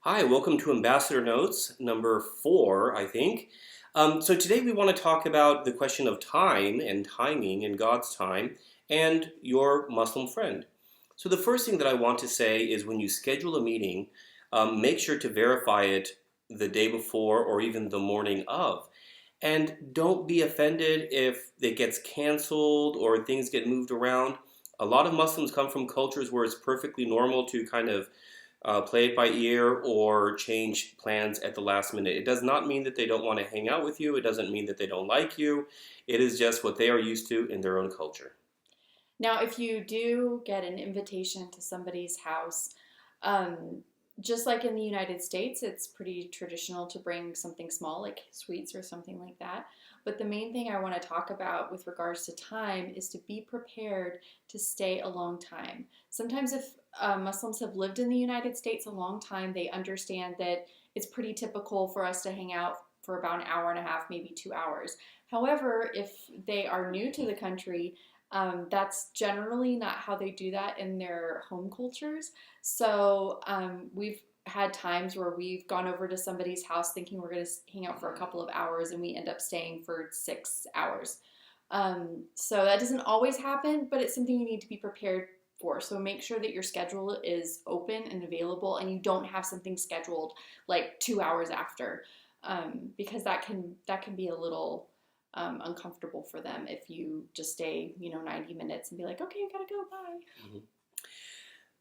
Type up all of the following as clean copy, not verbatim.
Hi, welcome to Ambassador Notes number 4, I think. So today we want to talk about the question of time and timing in God's time and your Muslim friend. So the first thing that I want to say is when you schedule a meeting, make sure to verify it the day before or even the morning of. And don't be offended if it gets canceled or things get moved around. A lot of Muslims come from cultures where it's perfectly normal to kind of play it by ear or change plans at the last minute. It does not mean that they don't want to hang out with you. It doesn't mean that they don't like you. It is just what they are used to in their own culture. Now, if you do get an invitation to somebody's house, um, just like in the United States, it's pretty traditional to bring something small like sweets or something like that. But the main thing I want to talk about with regards to time is to be prepared to stay a long time. Sometimes, if Muslims have lived in the United States a long time, they understand that it's pretty typical for us to hang out for about an hour and a half, maybe 2 hours. However, if they are new to the country, that's generally not how they do that in their home cultures. So we've had times where we've gone over to somebody's house thinking we're going to hang out for a couple of hours and we end up staying for 6 hours. So that doesn't always happen, but it's something you need to be prepared for. So make sure that your schedule is open and available and you don't have something scheduled like 2 hours after, because that can be a little uncomfortable for them if you just stay, 90 minutes and be like, okay, I gotta go, bye. Mhm.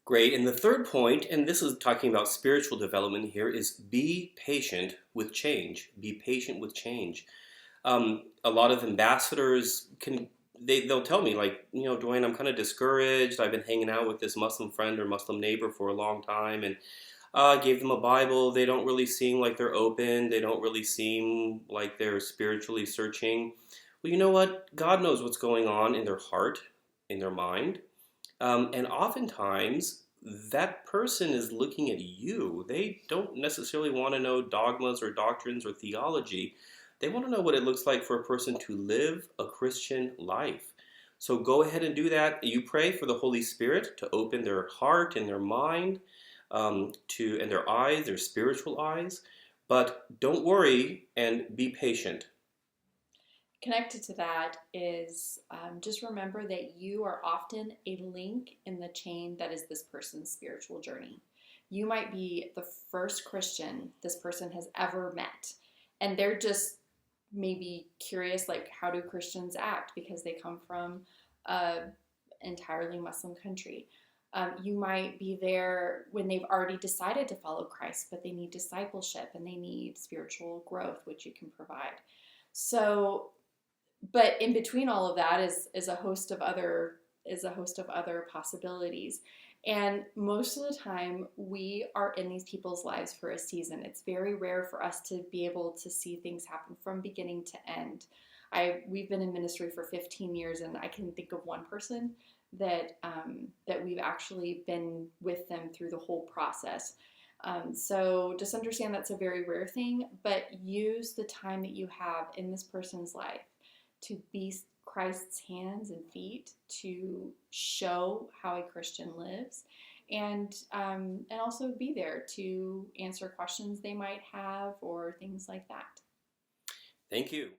Great. And the third point, and this is talking about spiritual development here, is be patient with change. Be patient with change. A lot of ambassadors they'll tell me like, Duane, I'm kind of discouraged. I've been hanging out with this Muslim friend or Muslim neighbor for a long time, and I gave them a Bible. They don't really seem like they're open. They don't really seem like they're spiritually searching. Well, you know what? God knows what's going on in their heart, in their mind. And oftentimes, that person is looking at you. They don't necessarily want to know dogmas or doctrines or theology. They want to know what it looks like for a person to live a Christian life. So go ahead and do that. You pray for the Holy Spirit to open their heart and their mind, and their eyes, their spiritual eyes. But don't worry and be patient. Connected to that is, just remember that you are often a link in the chain that is this person's spiritual journey. You might be the first Christian this person has ever met, and they're just maybe curious, like, how do Christians act, because they come from a entirely Muslim country. You might be there when they've already decided to follow Christ, but they need discipleship and they need spiritual growth, which you can provide. So, but in between all of that is a host of other possibilities. And most of the time, we are in these people's lives for a season. It's very rare for us to be able to see things happen from beginning to end. We've been in ministry for 15 years, and I can think of one person that we've actually been with them through the whole process. So just understand that's a very rare thing, but use the time that you have in this person's life to be Christ's hands and feet, to show how a Christian lives, and also be there to answer questions they might have or things like that. Thank you.